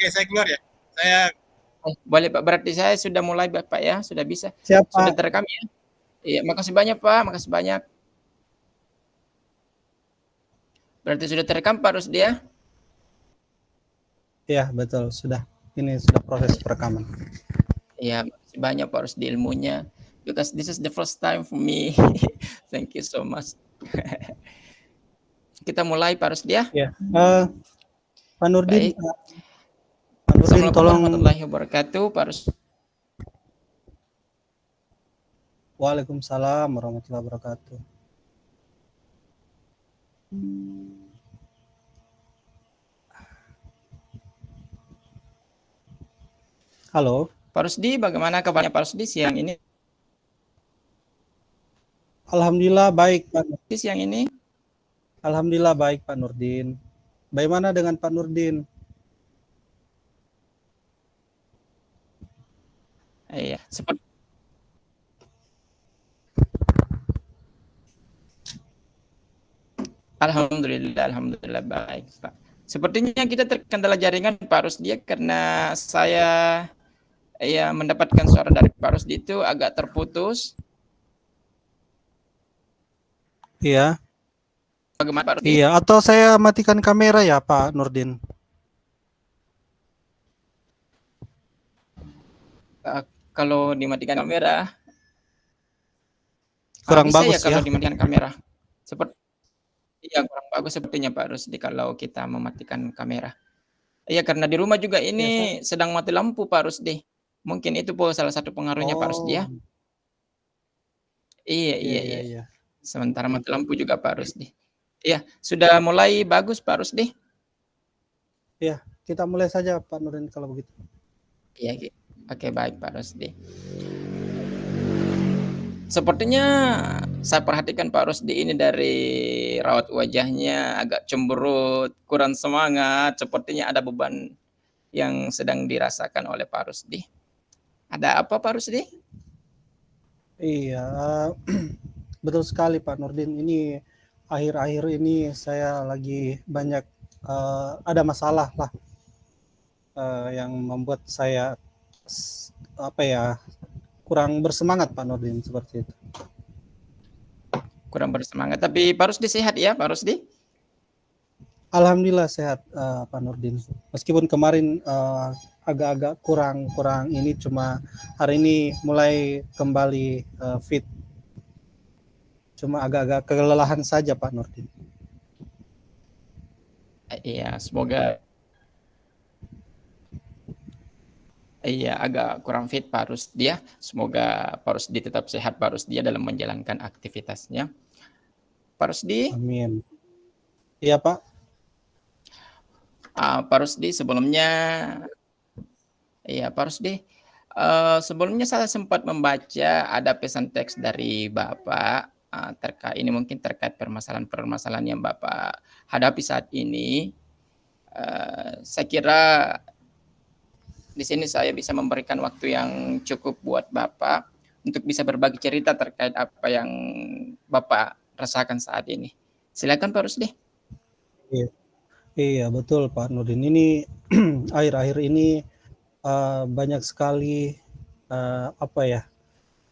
Oke, saya keluar ya. Saya Boleh Pak, berarti saya sudah mulai Bapak ya, sudah bisa. Siapa? Sudah terekam ya? Iya, makasih banyak Pak, makasih banyak. Berarti sudah terekam Pak Rusdi ya? Iya, betul, sudah. Ini sudah proses perekaman. Iya, makasih banyak Pak Rusdi ilmunya. Because this is the first time for me. Thank you so much. Kita mulai Pak Rusdi ya? Ya. Pak Nurdin, Baik. Pak Nurdin Assalamualaikum tolong. warahmatullahi wabarakatuh, Pak Rusdi. Waalaikumsalam warahmatullahi wabarakatuh. Halo. Pak Rusdi, bagaimana kabarnya Pak Rusdi siang ini? Alhamdulillah baik Pak Nurdin. Siang ini? Alhamdulillah baik Pak Nurdin. Bagaimana dengan Pak Nurdin? Iya, seperti Alhamdulillah baik Pak. Sepertinya kita terkendala jaringan Pak Rusdi karena saya mendapatkan suara dari Pak Rusdi itu agak terputus. Iya. Bagaimana Pak Rusdi? Iya, atau saya matikan kamera ya Pak Nurdin? Kalau dimatikan kamera kurang bisa bagus ya kalau ya. dimatikan kamera. Seperti kurang bagus sepertinya Pak Rusdi kalau kita mematikan kamera. Iya, karena di rumah juga ini sedang mati lampu Pak Rusdi. Mungkin itu salah satu pengaruhnya Pak Rusdi ya. Iya. Sementara mati lampu juga Pak Rusdi. Iya, sudah mulai bagus Pak Rusdi. Iya, kita mulai saja Pak Nurdin kalau begitu. Iya, oke baik Pak Rusdi. Sepertinya saya perhatikan Pak Rusdi ini dari raut wajahnya agak cemberut, kurang semangat, sepertinya ada beban yang sedang dirasakan oleh Pak Rusdi. Ada apa Pak Rusdi? Iya, betul sekali Pak Nurdin. Ini akhir-akhir ini saya lagi banyak ada masalah lah yang membuat saya kurang bersemangat Pak Nurdin, seperti itu. Kurang bersemangat, tapi Pak Rusdi sehat ya Pak Rusdi? Alhamdulillah sehat Pak Nurdin. Meskipun kemarin agak-agak kurang ini, cuma hari ini mulai kembali fit. Cuma agak-agak kelelahan saja Pak Nurdin. Iya, semoga agak kurang fit Pak Rusdi ya. Semoga Pak Rusdi tetap sehat Pak Rusdi dalam menjalankan aktivitasnya. Pak Rusdi? Amin. Iya Pak. Pak Rusdi sebelumnya sebelumnya saya sempat membaca ada pesan teks dari Bapak terkait permasalahan-permasalahan yang Bapak hadapi saat ini. Saya kira di sini saya bisa memberikan waktu yang cukup buat Bapak untuk bisa berbagi cerita terkait apa yang Bapak rasakan saat ini. Silakan Pak Rusdi. Iya betul Pak Nurdin. Ini akhir-akhir ini banyak sekali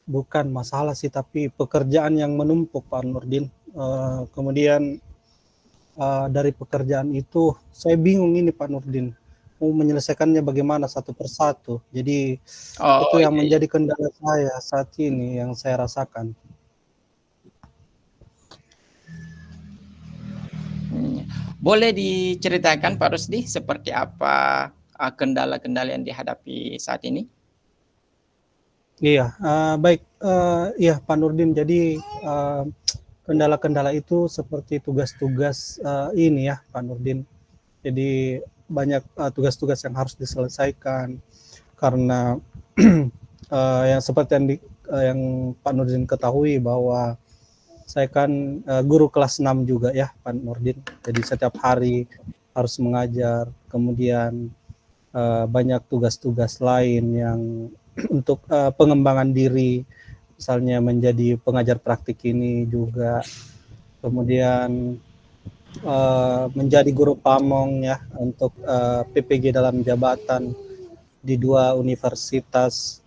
bukan masalah sih, tapi pekerjaan yang menumpuk Pak Nurdin. Kemudian dari pekerjaan itu saya bingung ini Pak Nurdin, mau menyelesaikannya bagaimana satu persatu. Jadi itu yang menjadi kendala saya saat ini, yang saya rasakan. Boleh diceritakan Pak Rusdi seperti apa kendala-kendala yang dihadapi saat ini? Iya, baik. Iya Pak Nurdin, jadi kendala-kendala itu seperti tugas-tugas ini ya Pak Nurdin. Jadi banyak tugas-tugas yang harus diselesaikan karena yang seperti yang Pak Nurdin ketahui bahwa saya kan guru kelas 6 juga ya Pak Nurdin. Jadi setiap hari harus mengajar, kemudian banyak tugas-tugas lain yang untuk pengembangan diri, misalnya menjadi pengajar praktik ini juga. Kemudian menjadi guru pamong ya untuk PPG dalam jabatan di 2 universitas.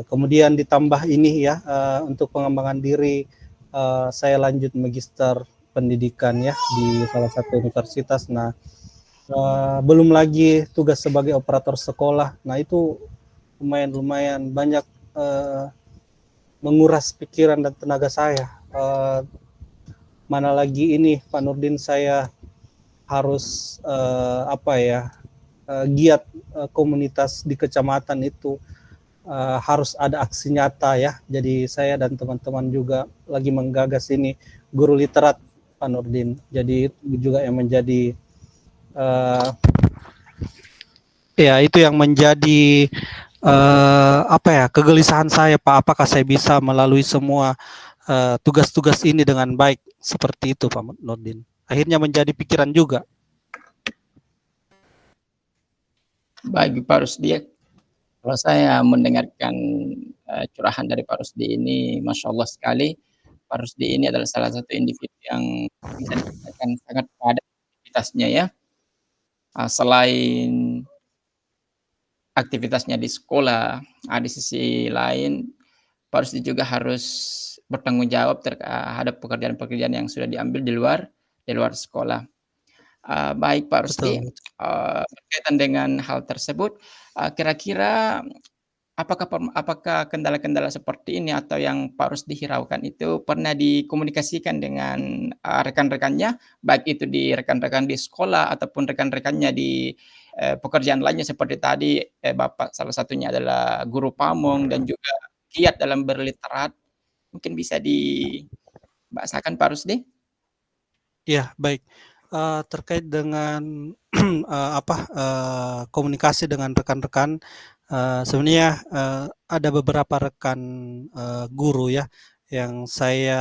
Kemudian ditambah ini ya untuk pengembangan diri saya lanjut magister pendidikan ya di salah satu universitas. Nah, belum lagi tugas sebagai operator sekolah. Nah, itu lumayan banyak menguras pikiran dan tenaga saya. Mana lagi ini Pak Nurdin, saya harus giat komunitas di kecamatan itu harus ada aksi nyata ya. Jadi saya dan teman-teman juga lagi menggagas ini guru literat Pak Nurdin. Jadi itu juga yang menjadi ya itu yang menjadi kegelisahan saya Pak. Apakah saya bisa melalui semua tugas-tugas ini dengan baik seperti itu Pak Nurdin. Akhirnya menjadi pikiran juga. Bagi Pak Rusdi, kalau saya mendengarkan curahan dari Pak Rusdi ini, Masya Allah sekali. Pak Rusdi ini adalah salah satu individu yang bisa dikatakan sangat padat aktivitasnya ya. Selain aktivitasnya di sekolah, di sisi lain Pak Rusdi juga harus bertanggung jawab terhadap pekerjaan-pekerjaan yang sudah diambil di luar sekolah. Baik Pak Rusdi, Betul. berkaitan dengan hal tersebut, kira-kira apakah kendala-kendala seperti ini atau yang Pak Rusdi hiraukan itu pernah dikomunikasikan dengan rekan-rekannya, baik itu di rekan-rekan di sekolah ataupun rekan-rekannya di pekerjaan lainnya seperti tadi Bapak salah satunya adalah guru pamong dan juga giat dalam berliterat, mungkin bisa dibahasakan Pak Rusdi? Ya, baik. Terkait dengan komunikasi dengan rekan-rekan, sebenarnya ada beberapa rekan guru ya yang saya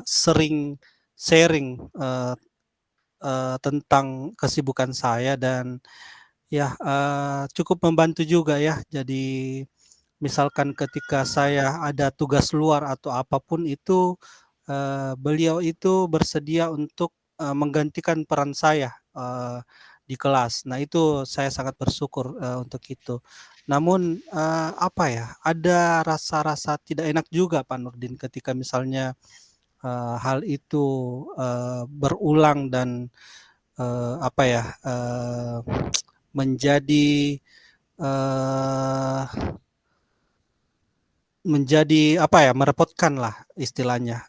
sering sharing tentang kesibukan saya dan ya cukup membantu juga ya. Jadi misalkan ketika saya ada tugas luar atau apapun itu, beliau itu bersedia untuk menggantikan peran saya di kelas. Nah, itu saya sangat bersyukur untuk itu. Namun ada rasa-rasa tidak enak juga Pak Nurdin ketika misalnya hal itu berulang dan menjadi uh, merepotkan lah istilahnya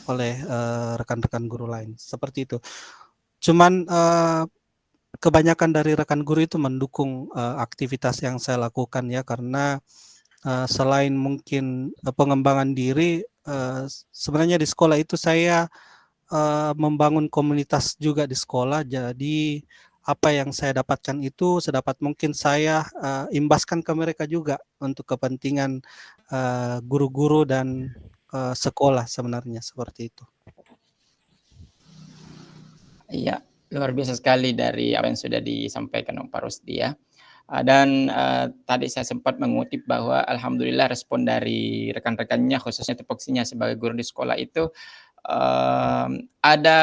oleh rekan-rekan guru lain seperti itu. Cuman kebanyakan dari rekan guru itu mendukung aktivitas yang saya lakukan ya, karena selain mungkin pengembangan diri, sebenarnya di sekolah itu saya membangun komunitas juga di sekolah. Jadi apa yang saya dapatkan itu sedapat mungkin saya imbaskan ke mereka juga untuk kepentingan guru-guru dan sekolah sebenarnya seperti itu. Iya, luar biasa sekali dari apa yang sudah disampaikan Pak Rusdi ya. Dan tadi saya sempat mengutip bahwa alhamdulillah respon dari rekan-rekannya khususnya tupoksinya sebagai guru di sekolah itu ada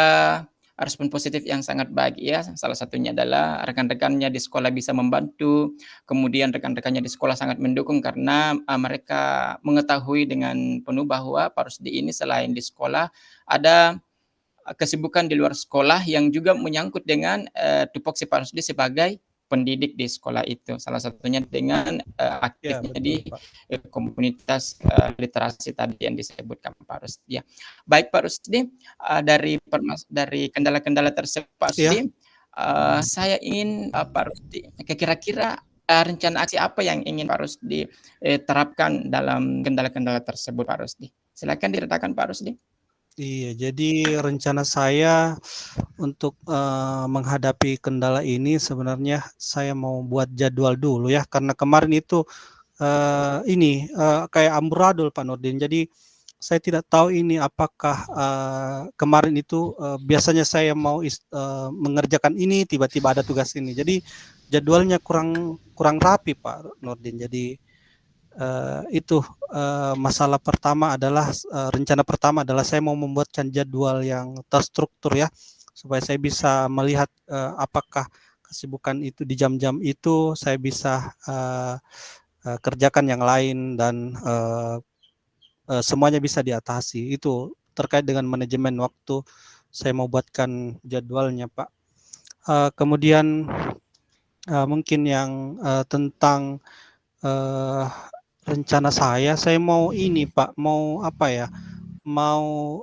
respon positif yang sangat baik ya. Salah satunya adalah rekan-rekannya di sekolah bisa membantu, kemudian rekan-rekannya di sekolah sangat mendukung karena mereka mengetahui dengan penuh bahwa Pak Rusdi ini selain di sekolah ada kesibukan di luar sekolah yang juga menyangkut dengan tupoksi Pak Rusdi sebagai pendidik di sekolah itu. Salah satunya dengan Ya, aktifnya di betul, Pak. komunitas literasi tadi yang disebutkan Pak Rusdi. Ya. Baik Pak Rusdi, dari kendala-kendala tersebut Pak Ya. Rusdi, saya ingin Pak Rusdi, kira-kira rencana aksi apa yang ingin Pak Rusdi terapkan dalam kendala-kendala tersebut Pak Rusdi? Silakan diceritakan Pak Rusdi. Iya, jadi rencana saya untuk menghadapi kendala ini sebenarnya saya mau buat jadwal dulu ya, karena kemarin itu kayak amburadul Pak Nurdin. Jadi saya tidak tahu ini apakah kemarin itu biasanya saya mau mengerjakan ini, tiba-tiba ada tugas ini. Jadi jadwalnya kurang rapi Pak Nurdin. Jadi Itu masalah pertama adalah rencana pertama adalah saya mau membuatkan jadwal yang terstruktur ya, supaya saya bisa melihat apakah kesibukan itu di jam-jam itu saya bisa kerjakan yang lain dan semuanya bisa diatasi. Itu terkait dengan manajemen waktu. Saya mau buatkan jadwalnya, Pak. Kemudian mungkin yang tentang rencana saya mau ini Pak, mau apa ya? Mau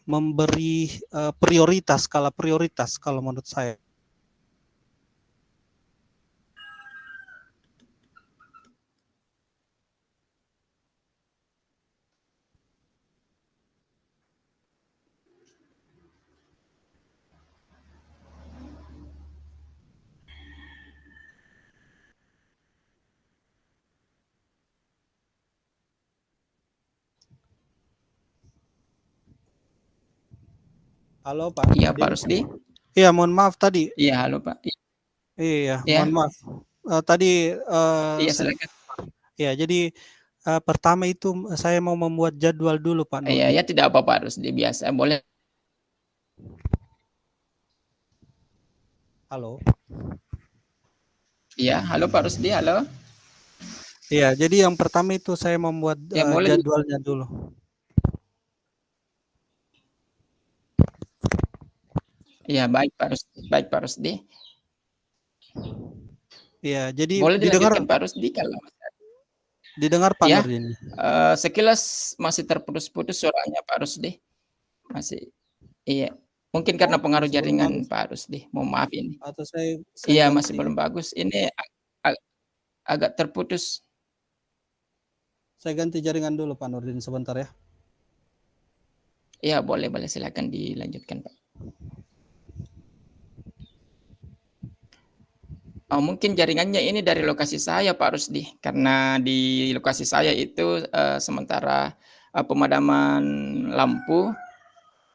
memberi skala prioritas kalau menurut saya. Halo Pak Iya, Pak Nurdin. Rusdi. Iya, mohon maaf tadi. Iya, halo Pak. Iya, mohon Iya, maaf. Tadi iya saya silakan. ya jadi pertama itu saya mau membuat jadwal dulu Pak Iya, Nurdin. ya tidak apa Pak Rusdi, biasa boleh. Halo. Iya, halo Pak Rusdi, halo. Iya, jadi yang pertama itu saya membuat Ya boleh. jadwalnya dulu. Iya, baik Pak Rusdi, baik Pak Rusdi. Iya, jadi Boleh didengar dilanjutkan Pak Rusdi kalau didengar Pak ya. Nurdin. Sekilas masih terputus-putus suaranya Pak Rusdi. Masih. Iya. Mungkin karena Oh, pengaruh masih belum jaringan bagus. Pak Rusdi. Mohon maaf ini. Atau saya Iya, masih ganti. belum bagus. Ini agak terputus. Saya ganti jaringan dulu Pak Nurdin sebentar ya. Iya, boleh, boleh silakan dilanjutkan Pak. Oh, mungkin jaringannya ini dari lokasi saya Pak Rusdi, karena di lokasi saya itu sementara pemadaman lampu,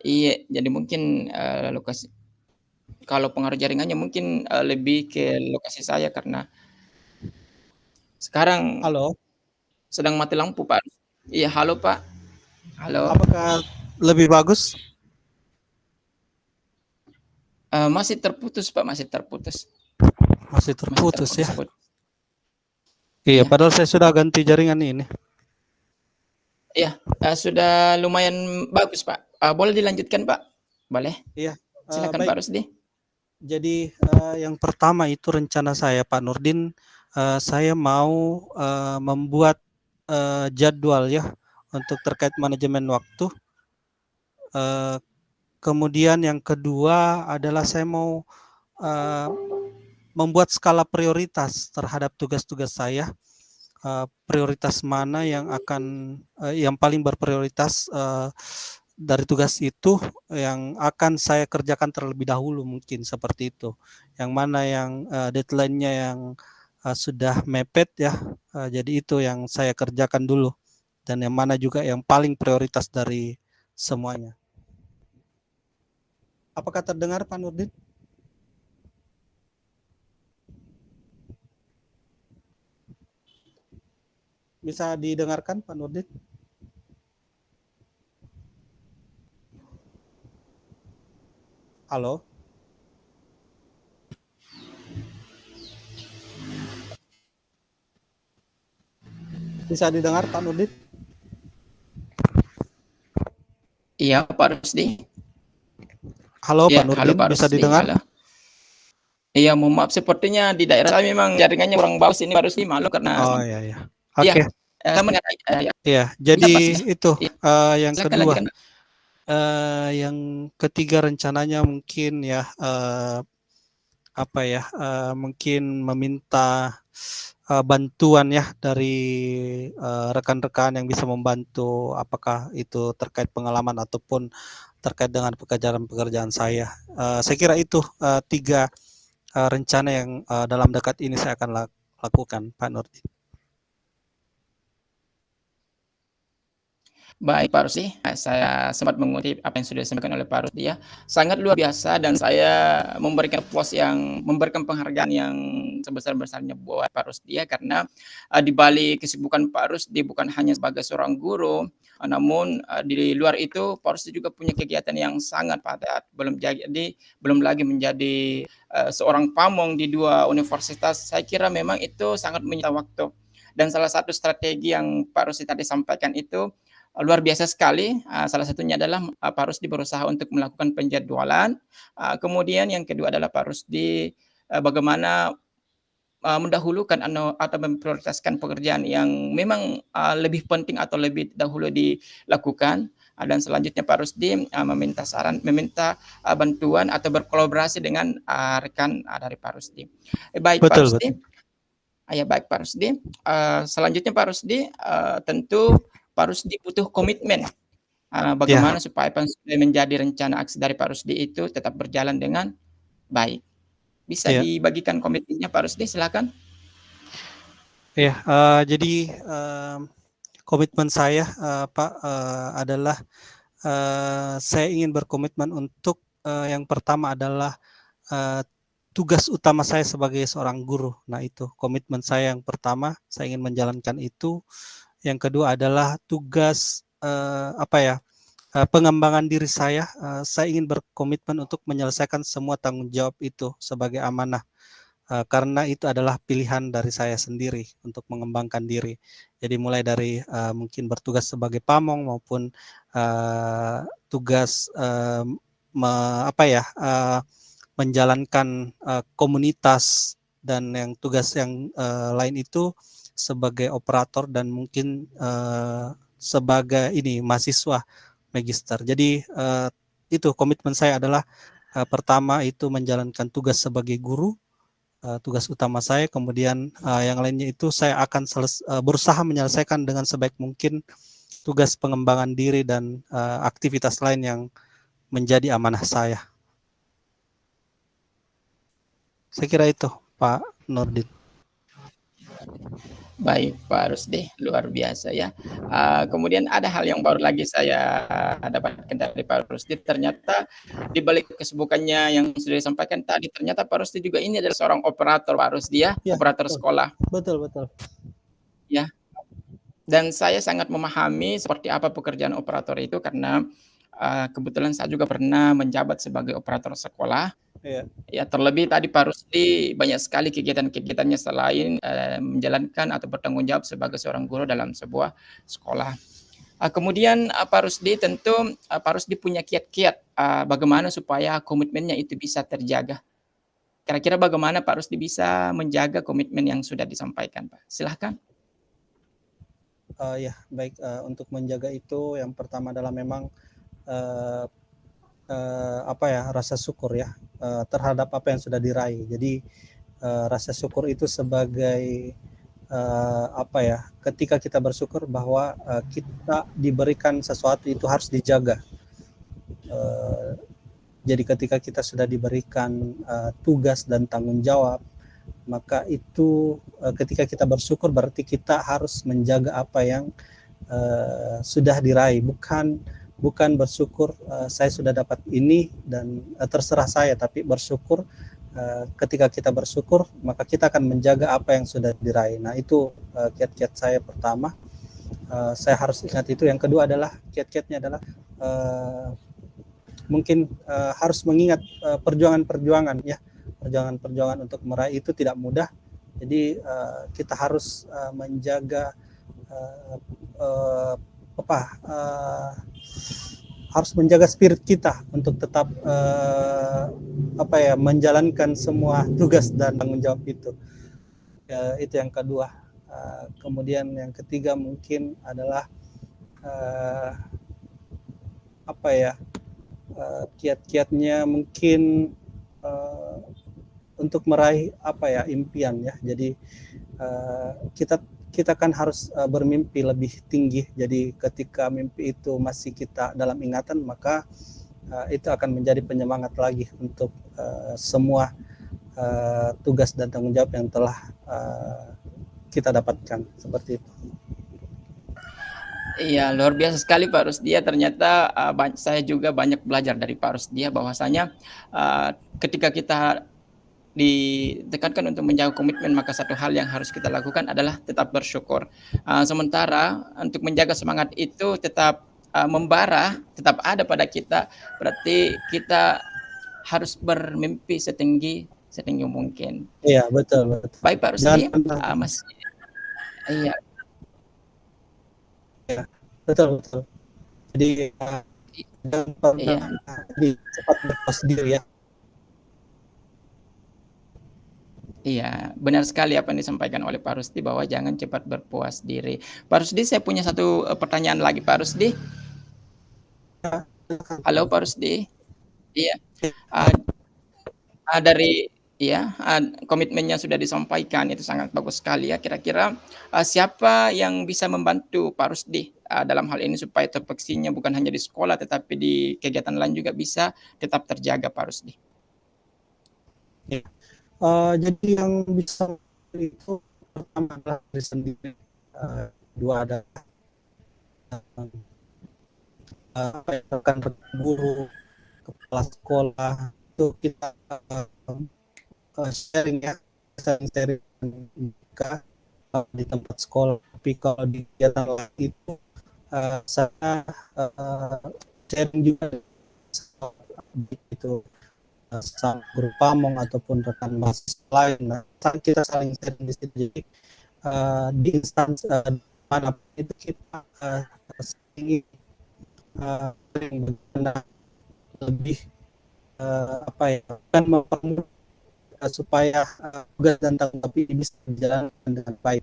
iya, jadi mungkin lokasi kalau pengaruh jaringannya mungkin lebih ke lokasi saya karena sekarang Halo, sedang mati lampu Pak. Iya, halo Pak. Halo. apakah lebih bagus? Masih terputus Pak, masih terputus. Masih Masih terputus ya. terputus-putus. Iya, Iya. padahal saya sudah ganti jaringan ini. Iya, sudah lumayan bagus Pak. Boleh dilanjutkan Pak? Boleh. Iya, Silakan baik. Pak Rusdi. Jadi yang pertama itu rencana saya Pak Nurdin, saya mau membuat jadwal ya untuk terkait manajemen waktu. Kemudian yang kedua adalah saya mau membuat skala prioritas terhadap tugas-tugas saya. Prioritas mana yang akan yang paling berprioritas dari tugas itu yang akan saya kerjakan terlebih dahulu mungkin seperti itu. Yang mana yang deadline-nya yang sudah mepet ya. Jadi itu yang saya kerjakan dulu dan yang mana juga yang paling prioritas dari semuanya. Apakah terdengar Pak Nurdin? Bisa didengarkan Pak Nurdin? Halo? Bisa didengar Pak Nurdin? Iya, Pak Rusdi. Halo Ya, Pak Nurdin, halo Pak bisa Rusdi. didengar? Halo. Iya, mohon maaf sepertinya di daerah saya memang jaringannya kurang bagus ini Pak Rusdi, malu karena Oh iya ya. iya, Oke. ya. Iya, Bisa jadi Pak Rusdi. itu Iya. yang Silakan kedua. lanjutkan. Yang ketiga rencananya mungkin ya apa ya? Mungkin meminta bantuan ya dari rekan-rekan yang bisa membantu, apakah itu terkait pengalaman ataupun terkait dengan pekerjaan-pekerjaan saya. Saya kira itu tiga rencana yang dalam dekat ini saya akan lakukan, Pak Nurdin. Baik Pak Rusdi, saya sempat mengutip apa yang sudah disampaikan oleh Pak Rusdi ya, sangat luar biasa dan saya memberikan penghargaan yang sebesar-besarnya buat Pak Rusdi ya, karena, di balik kesibukan Pak Rusdi bukan hanya sebagai seorang guru, namun, di luar itu Pak Rusdi juga punya kegiatan yang sangat padat, belum lagi menjadi, seorang pamong di 2 universitas, saya kira memang itu sangat menyita waktu. Dan salah satu strategi yang Pak Rusdi tadi sampaikan itu luar biasa sekali, salah satunya adalah, Pak Rusdi berusaha untuk melakukan penjadwalan, kemudian yang kedua adalah Pak Rusdi, bagaimana, mendahulukan atau memprioritaskan pekerjaan yang memang, lebih penting atau lebih dahulu dilakukan, dan selanjutnya Pak Rusdi, meminta, bantuan atau berkolaborasi dengan, rekan, dari Pak Rusdi. Baik Pak Betul, Rusdi, betul. ya baik Pak Rusdi, selanjutnya Pak Rusdi, tentu Pak Rusdi butuh komitmen. Ya, Bagaimana supaya menjadi rencana aksi dari Pak Rusdi itu tetap berjalan dengan baik. Bisa ya, dibagikan komitmennya Pak Rusdi, silakan. ya. Jadi komitmen saya, Pak, adalah saya ingin berkomitmen untuk yang pertama adalah tugas utama saya sebagai seorang guru. Nah, itu komitmen saya yang pertama, saya ingin menjalankan itu. Yang kedua adalah tugas pengembangan diri saya. Saya ingin berkomitmen untuk menyelesaikan semua tanggung jawab itu sebagai amanah. Karena itu adalah pilihan dari saya sendiri untuk mengembangkan diri. Jadi mulai dari mungkin bertugas sebagai pamong maupun tugas menjalankan komunitas dan yang tugas yang lain itu sebagai operator dan mungkin sebagai mahasiswa magister. Jadi itu komitmen saya adalah pertama itu menjalankan tugas sebagai guru, tugas utama saya, kemudian yang lainnya itu saya akan berusaha menyelesaikan dengan sebaik mungkin tugas pengembangan diri dan aktivitas lain yang menjadi amanah saya. Saya kira itu, Pak Nurdin. Baik Pak Rusdi, luar biasa ya. Kemudian ada hal yang baru lagi saya dapatkan dari Pak Rusdi, ternyata di balik kesibukannya yang sudah disampaikan tadi, ternyata Pak Rusdi juga ini adalah seorang operator Pak Rusdi ya, Ya, operator betul, sekolah, betul, betul. ya. Dan saya sangat memahami seperti apa pekerjaan operator itu karena, kebetulan saya juga pernah menjabat sebagai operator sekolah. Iya. Ya, terlebih tadi Pak Rusdi banyak sekali kegiatan-kegiatannya selain, menjalankan atau bertanggung jawab sebagai seorang guru dalam sebuah sekolah. Kemudian, Pak Rusdi tentu, Pak Rusdi punya kiat-kiat, bagaimana supaya komitmennya itu bisa terjaga. Kira-kira bagaimana Pak Rusdi bisa menjaga komitmen yang sudah disampaikan, Pak? Silahkan. Ya, baik, untuk menjaga itu yang pertama adalah memang uh, rasa syukur ya terhadap apa yang sudah diraih. Jadi rasa syukur itu sebagai ketika kita bersyukur bahwa kita diberikan sesuatu itu harus dijaga. Jadi ketika kita sudah diberikan tugas dan tanggung jawab, maka itu ketika kita bersyukur berarti kita harus menjaga apa yang sudah diraih, bukan bersyukur saya sudah dapat ini dan terserah saya, tapi bersyukur ketika kita bersyukur maka kita akan menjaga apa yang sudah diraih. Nah, itu kiat-kiat saya pertama, saya harus ingat itu. Yang kedua adalah kiat-kiatnya adalah mungkin harus mengingat perjuangan-perjuangan ya, perjuangan-perjuangan untuk meraih itu tidak mudah. Jadi kita harus menjaga harus menjaga spirit kita untuk tetap menjalankan semua tugas dan tanggung jawab itu. Itu yang kedua. Kemudian yang ketiga mungkin adalah kiat-kiatnya mungkin untuk meraih impian ya. Jadi kita kan harus bermimpi lebih tinggi. Jadi ketika mimpi itu masih kita dalam ingatan, maka itu akan menjadi penyemangat lagi untuk semua tugas dan tanggung jawab yang telah kita dapatkan, seperti itu. Iya, luar biasa sekali Pak Rusdia, ternyata, saya juga banyak belajar dari Pak Rusdia bahwasanya, eee, ketika kita ditekankan untuk menjaga komitmen, maka satu hal yang harus kita lakukan adalah tetap bersyukur. Sementara untuk menjaga semangat itu tetap, membara, tetap ada pada kita, berarti kita harus bermimpi setinggi setinggi mungkin. Iya, betul betul. Baik Pak Jangan Rusdi, pernah masih iya ya, betul betul. Jadi, i jangan pernah iya jadi cepat berpuas diri ya. iya, benar sekali apa yang disampaikan oleh Pak Rusdi bahwa jangan cepat berpuas diri. Pak Rusdi, saya punya satu, pertanyaan lagi Pak Rusdi. Halo Pak Rusdi? Iya, eee dari iya, komitmennya sudah disampaikan, itu sangat bagus sekali ya. Kira-kira, siapa yang bisa membantu Pak Rusdi, dalam hal ini supaya terpeksinya bukan hanya di sekolah, tetapi di kegiatan lain juga bisa tetap terjaga Pak Rusdi? Ya. Jadi yang bisa itu pertama adalah diri sendiri, kedua adalah, apa ya, rekan-rekan guru, kepala sekolah, itu kita, sharing ya, sharing-sharing juga, di tempat sekolah. Tapi kalau di kegiatan lain itu, saya, sharing juga baik itu, sama guru pamong ataupun rekan mahasiswa lain. Nah, kita saling sharing di situ. Jadi, di instansi, mana itu kita, sering, bagaimana lebih, apa ya, kan mempermudah, supaya, tugas dan tanggung jawab ini bisa berjalan dengan baik.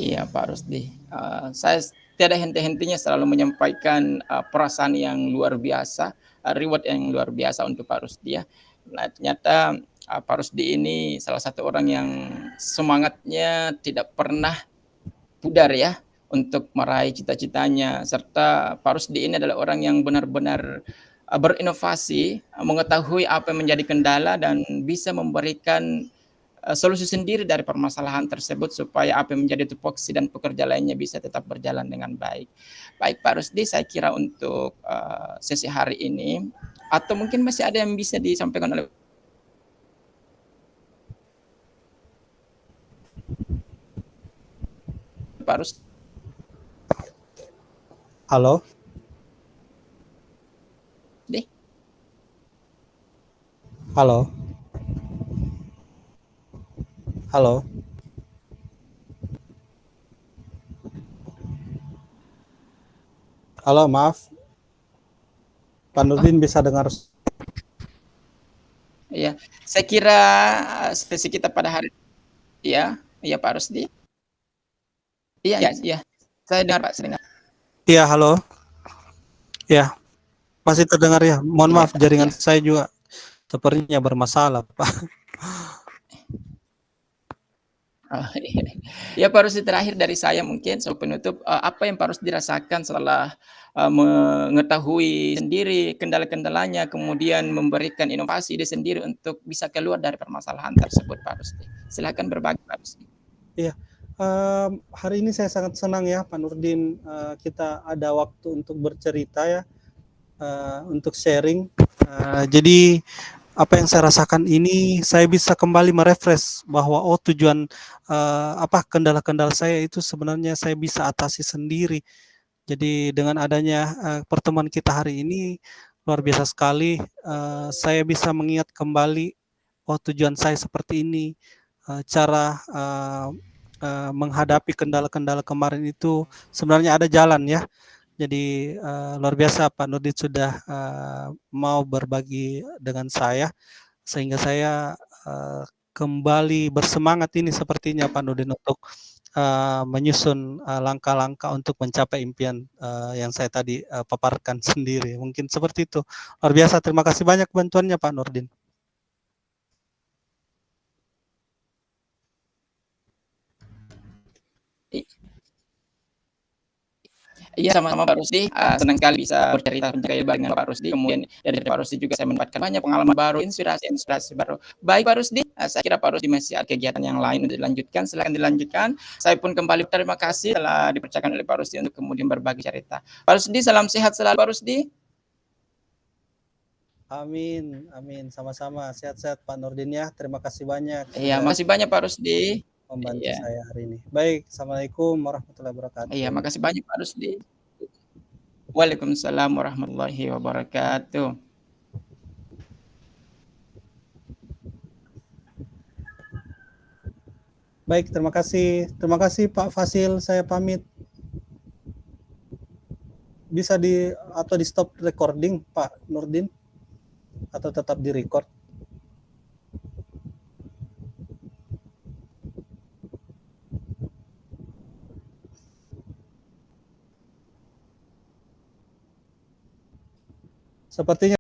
Iya Pak Rusdi, saya tiada henti-hentinya selalu menyampaikan, perasaan yang luar biasa, reward yang luar biasa untuk Pak Rusdi ya. Nah ternyata, Pak Rusdi ini salah satu orang yang semangatnya tidak pernah pudar ya, untuk meraih cita-citanya, serta Pak Rusdi ini adalah orang yang benar-benar, berinovasi, mengetahui apa yang menjadi kendala dan bisa memberikan solusi sendiri dari permasalahan tersebut supaya apa yang menjadi tupoksi dan pekerja lainnya bisa tetap berjalan dengan baik. Baik Pak Rusdi, saya kira untuk, sesi hari ini atau mungkin masih ada yang bisa disampaikan oleh Pak Rusdi? Halo, halo, halo, halo, maaf, Pak Oh, Nurdin bisa dengar? iya. Saya kira, sesi kita pada hari iya iya Pak Rusdi? Iya iya iya. Saya dengar Pak, saya dengar. Iya, halo, ya, masih terdengar ya. Mohon Iya maaf, jaringan iya. saya juga sepertinya bermasalah, Pak. Oh, iya. Ya Pak Rusdi, terakhir dari saya mungkin sebagai penutup, apa yang Pak Rusdi dirasakan setelah, mengetahui sendiri kendala-kendalanya, kemudian memberikan inovasi ide sendiri untuk bisa keluar dari permasalahan tersebut Pak Rusdi? Silakan berbagi Pak Rusdi. Iya, hari ini saya sangat senang ya, Pak Nurdin, kita ada waktu untuk bercerita ya, untuk sharing. Jadi apa yang saya rasakan ini, saya bisa kembali merefresh bahwa tujuan, apa, kendala-kendala saya itu sebenarnya saya bisa atasi sendiri. Jadi dengan adanya, pertemuan kita hari ini, luar biasa sekali, saya bisa mengingat kembali, tujuan saya seperti ini, cara, menghadapi kendala-kendala kemarin itu sebenarnya ada jalan ya. Jadi, luar biasa Pak Nurdin sudah, mau berbagi dengan saya, sehingga saya, kembali bersemangat ini sepertinya Pak Nurdin untuk, menyusun, langkah-langkah untuk mencapai impian, yang saya tadi, paparkan sendiri. Mungkin seperti itu. Luar biasa, terima kasih banyak bantuannya Pak Nurdin. Iya, sama-sama Pak Rusdi, senang sekali bisa bercerita dengan Pak Rusdi, kemudian dari Pak Rusdi juga saya mendapatkan banyak pengalaman baru, inspirasi-inspirasi baru. Baik Pak Rusdi, saya kira Pak Rusdi masih ada kegiatan yang lain untuk dilanjutkan, silakan dilanjutkan. Saya pun kembali terima kasih telah dipercayakan oleh Pak Rusdi untuk kemudian berbagi cerita. Pak Rusdi, salam sehat selalu Pak Rusdi. Amin, amin. Sama-sama. Sehat-sehat Pak Nurdin ya. Terima kasih banyak Iya, sudah makasih banyak Pak Rusdi. membantu Iya. saya hari ini. Baik, Assalamualaikum warahmatullahi Iya, wabarakatuh. makasih banyak Pak Rusdi. Waalaikumsalam warahmatullahi wabarakatuh. Baik, terima kasih. Terima kasih Pak Fasil, saya pamit. Bisa di stop recording Pak Nurdin atau tetap di record? Sepertinya